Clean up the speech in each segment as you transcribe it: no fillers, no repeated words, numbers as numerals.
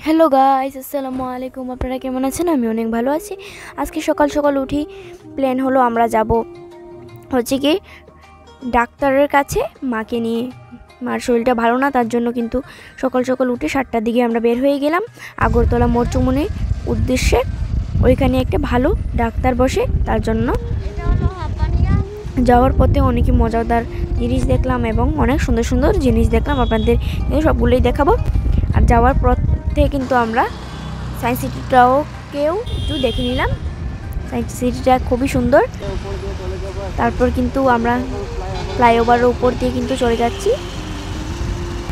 Hello guys, আসসালামু আলাইকুম। আপনারা কেমন আছেন? আমি অনেক ভালো আছি। আজকে সকাল সকাল উঠি, প্ল্যান হলো আমরা যাব হচ্ছে কি ডাক্তারের কাছে মাকে নিয়ে। মার শরীরটা ভালো না, তার জন্য কিন্তু সকাল সকাল উঠে 7টার দিকে আমরা বের হয়ে গেলাম আগরতলা মরচুমনির উদ্দেশ্যে। ওইখানে একটা ভালো ডাক্তার বসে, তার জন্য যাওয়ার পথে অনেকই মজাদার জিনিস দেখলাম এবং অনেক সুন্দর সুন্দর জিনিস দেখলাম। আপনাদের সবগুলোই দেখাবো। আর যাওয়ার পথে কিন্তু আমরা সায়েন্স সিটিটাকেও একটু দেখে নিলাম। সায়েন্স সিটিটা খুবই সুন্দর। তারপর কিন্তু আমরা ফ্লাইওভারের উপর দিয়ে কিন্তু চলে যাচ্ছি।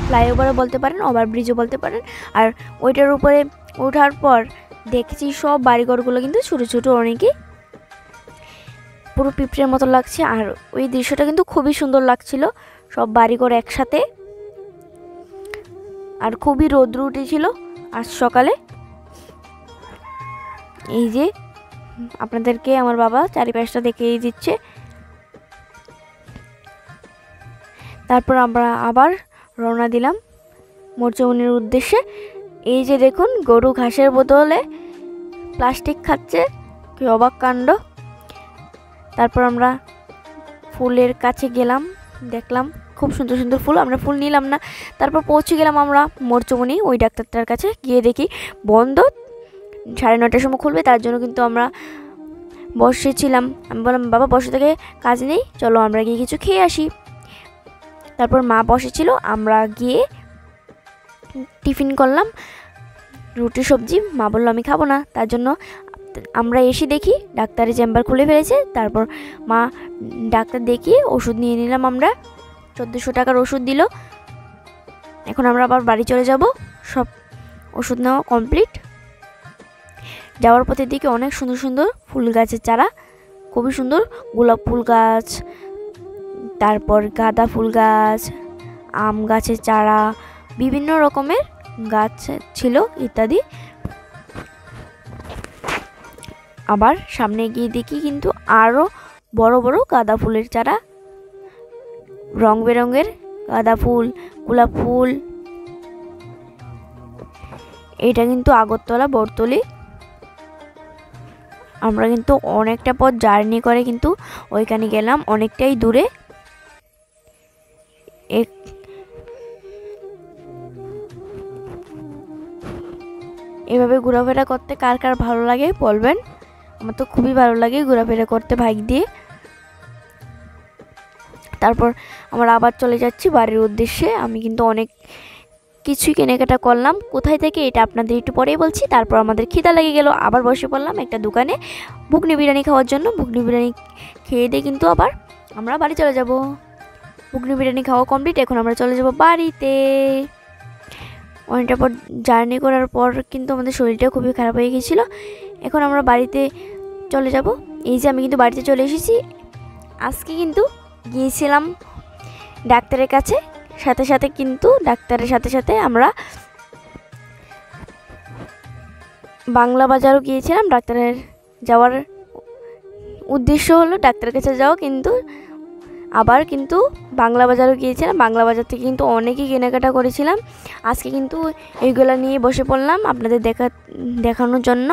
ফ্লাইওভারও বলতে পারেন, ওভারব্রিজও বলতে পারেন। আর ওইটার উপরে ওঠার পর দেখছি সব বাড়িঘরগুলো কিন্তু ছোটো ছোটো, অনেকই পুরো পিঁপড়ের মতো লাগছে। আর ওই দৃশ্যটা কিন্তু খুবই সুন্দর লাগছিল, সব বাড়িঘর একসাথে। আর খুবই রৌদ্র উঠেছিল আজ সকালে। এই যে আপনাদেরকে আমার বাবা চারিপাশটা দেখিয়ে দিচ্ছে। তারপর আমরা আবার রওনা দিলাম মরচুমনির উদ্দেশ্যে। এই যে দেখুন, গরু ঘাসের বদলে প্লাস্টিক খাচ্ছে, কি অবাক কাণ্ড। তারপর আমরা ফুলের কাছে গেলাম, দেখলাম খুব সুন্দর সুন্দর ফুল। আমরা ফুল নিলাম না। তারপর পৌঁছে গেলাম আমরা মরচুমনি। ওই ডাক্তারটার কাছে গিয়ে দেখি বন্ধ, 9:30টার সময় খুলবে। তার জন্য কিন্তু আমরা বসেছিলাম। আমি বললাম, বাবা বসে থেকে কাজ নেই, চলো আমরা গিয়ে কিছু খেয়ে আসি। তারপর মা বসেছিল, আমরা গিয়ে টিফিন করলাম, রুটি সবজি। মা বললো আমি খাবো না, তার জন্য আমরা এসে দেখি ডাক্তারের চেম্বার খুলে ফেলেছে। তারপর মা ডাক্তার দেখিয়ে ওষুধ নিয়ে নিলাম আমরা। 1400 টাকার ওষুধ দিল। এখন আমরা আবার বাড়ি চলে যাব। সব ওষুধ নেওয়া কমপ্লিট। যাওয়ার পথের দিকে অনেক সুন্দর সুন্দর ফুল গাছের চারা, খুবই সুন্দর। গোলাপ ফুল গাছ, তারপর গাঁদা ফুল গাছ, আম গাছের চারা, বিভিন্ন রকমের গাছ ছিল ইত্যাদি। আবার সামনে গিয়ে দেখি কিন্তু আরও বড় বড় গাঁদা ফুলের চারা, রং বেরঙের গাঁদা ফুল, গোলাপ ফুল। এটা কিন্তু আগরতলা বটতলী। আমরা কিন্তু অনেকটা পথ জার্নি করে কিন্তু ওইখানে গেলাম, অনেকটাই দূরে। এভাবে ঘোরাফেরা করতে কার কার ভালো লাগে বলবেন। আমার তো খুবই ভালো লাগে ঘোরাফেরা করতে বাইক দিয়ে। তারপর আমরা আবার চলে যাচ্ছি বাড়ির উদ্দেশ্যে। আমি কিন্তু অনেক কিছুই কেনাকাটা করলাম। কোথায় থেকে এটা আপনাদের একটু পরেই বলছি। তারপর আমাদের খিদা লেগে গেল, আবার বসে পড়লাম একটা দোকানে ঘুগনি বিরিয়ানি খাওয়ার জন্য। ঘুগনি বিরিয়ানি খেয়ে দিয়ে কিন্তু আবার আমরা বাড়ি চলে যাব। ঘুগনি বিরিয়ানি খাওয়া কমপ্লিট, এখন আমরা চলে যাব বাড়িতে। অনেকটা পর জার্নি করার পর কিন্তু আমাদের শরীরটা খুবই খারাপ হয়ে গিয়েছিল। এখন আমরা বাড়িতে চলে যাব। এই যে আমি কিন্তু বাড়িতে চলে এসেছি। আজকে কিন্তু গিয়েছিলাম ডাক্তারের কাছে, সাথে সাথে কিন্তু ডাক্তারের সাথে সাথে আমরা বাংলা বাজারও গিয়েছিলাম। ডাক্তারের যাওয়ার উদ্দেশ্য হলো ডাক্তারের কাছে যাওয়া, কিন্তু আবার কিন্তু বাংলা বাজারও গিয়েছিলাম। বাংলা বাজার থেকে কিন্তু অনেকই কেনাকাটা করেছিলাম। আজকে কিন্তু এইগুলো নিয়ে বসে পড়লাম আপনাদের দেখানোর জন্য।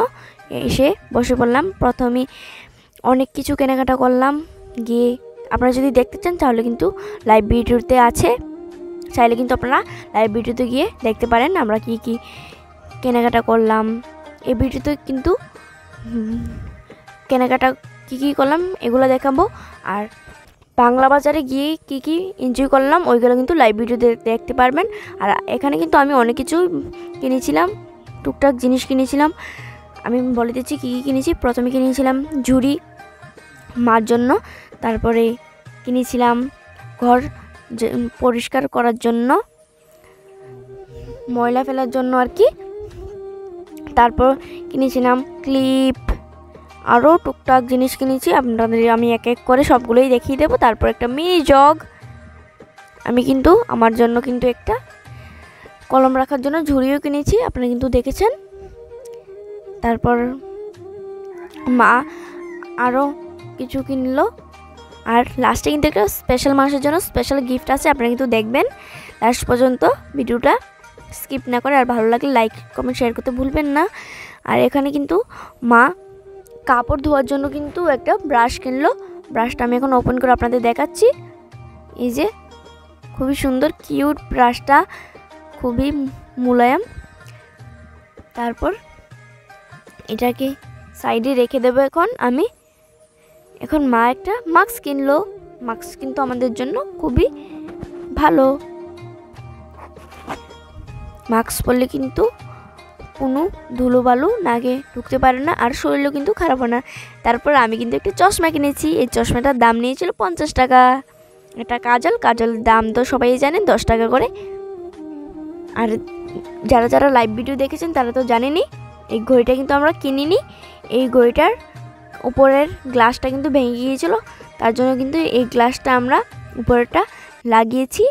এসে বসে পড়লাম। প্রথমে অনেক কিছু কেনাকাটা করলাম। গিয়ে আপনারা যদি দেখতে চান তাহলে কিন্তু লাইভ ভিডিওতে আছে, চাইলে কিন্তু আপনারা লাইভ ভিডিওতে গিয়ে দেখতে পারেন আমরা কি কি কেনাকাটা করলাম। এই ভিডিওতে কিন্তু কেনাকাটা কি কি করলাম এগুলো দেখাবো। আর বাংলা বাজারে গিয়ে কি কি এনজয় করলাম ওইগুলো কিন্তু লাইভ ভিডিওতে দেখতে পারবেন। আর এখানে কিন্তু আমি অনেক কিছু কিনেছিলাম, টুকটাক জিনিস কিনেছিলাম। আমি বলে দিচ্ছি কী কী কিনেছি। প্রথমে কিনেছিলাম ঝুড়ি মার জন্য, তারপরে কিনেছিলাম ঘর পরিষ্কার করার জন্য, ময়লা ফেলার জন্য আর কি। তারপর কিনেছিলাম ক্লিপ, আরও টুকটাক জিনিস কিনেছি। আপনাদের আমি এক এক করে সবগুলোই দেখিয়ে দেবো। তারপর একটা মিনি জগ, আমি কিন্তু আমার জন্য কিন্তু একটা কলম রাখার জন্য ঝুড়িও কিনেছি, আপনারা কিন্তু দেখেছেন। তারপর মা আরও কিছু কিনলো। আর লাস্টে কিন্তু একটা স্পেশাল মানুষের জন্য স্পেশাল গিফট আছে, আপনারা কিন্তু দেখবেন লাস্ট পর্যন্ত ভিডিওটা। স্কিপ না করে, আর ভালো লাগলে লাইক কমেন্ট শেয়ার করতে ভুলবেন না। আর এখানে কিন্তু মা কাপড় ধোয়ার জন্য কিন্তু একটা ব্রাশ কিনলো। ব্রাশটা আমি এখন ওপেন করে আপনাদের দেখাচ্ছি। এই যে খুবই সুন্দর কিউট ব্রাশটা, খুবই মোলায়েম। তারপর এটাকে সাইডে রেখে দেবো। এখন মা একটা মাস্ক কিনলো। মাস্ক কিন্তু আমাদের জন্য খুবই ভালো। মাস্ক পরলে কিন্তু কোনো ধুলোবালু নাকে ঢুকতে পারে না, আর শরীরও কিন্তু খারাপ হয় না। তারপর আমি কিন্তু একটা চশমা কিনেছি। এই চশমাটার দাম নিয়েছিল 50 টাকা। এটা কাজল দাম তো সবাই জানেন 10 টাকা করে। আর যারা লাইভ ভিডিও দেখেছেন তারা তো জানেনই। এই ঘড়িটা কিন্তু আমরা কিনিনি। এই ঘড়িটার উপরের গ্লাসটা কিন্তু ভেঙে গিয়েছিল, তার জন্য কিন্তু এই গ্লাসটা আমরা উপরেরটা লাগিয়েছি।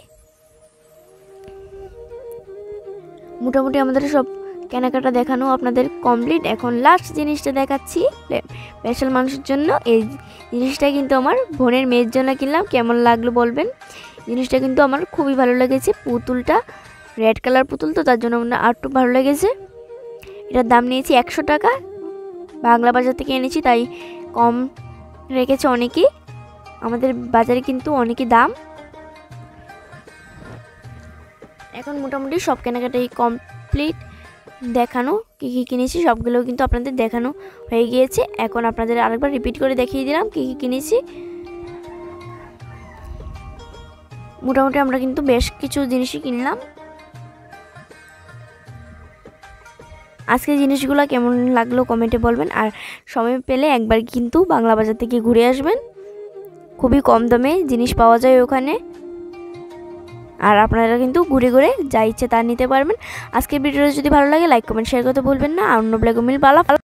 মোটামুটি আমাদের সব কেনাকাটা দেখানো আপনাদের কমপ্লিট। এখন লাস্ট জিনিসটা দেখাচ্ছি স্পেশাল মানুষের জন্য। এই জিনিসটা কিন্তু আমার বোনের মেয়ের জন্য কিনলাম। কেমন লাগলো বলবেন। জিনিসটা কিন্তু আমার খুবই ভালো লেগেছে। পুতুলটা রেড কালার পুতুল, তো তার জন্য আমার আরটু ভালো লেগেছে। এটার দাম নিয়েছি 100 টাকা। বাংলা বাজার থেকে এনেছি, তাই কম রেখেছে অনেকই। আমাদের বাজারে কিন্তু অনেকই দাম। এখন মোটামুটি সব কেনাকাটাই কমপ্লিট দেখানো। কী কী কিনেছি সবগুলো কিন্তু আপনাদের দেখানো হয়ে গিয়েছে। এখন আপনাদের আরেকবার রিপিট করে দেখিয়ে দিলাম কী কী কিনেছি। মোটামুটি আমরা কিন্তু বেশ কিছু জিনিসই কিনলাম। আজকের জিনিসগুলো কেমন লাগলো কমেন্টে বলবেন। আর সময় পেলে একবার কিন্তু বাংলা বাজার থেকে ঘুরে আসবেন। খুবই কম দামে জিনিস পাওয়া যায় ওখানে। আর আপনারা কিন্তু ঘুরে ঘুরে যা ইচ্ছে তা নিতে পারবেন। আজকের ভিডিওটা যদি ভালো লাগে লাইক কমেন্ট শেয়ার করতে ভুলবেন না। আর অন্য ব্লগে মিল পালা।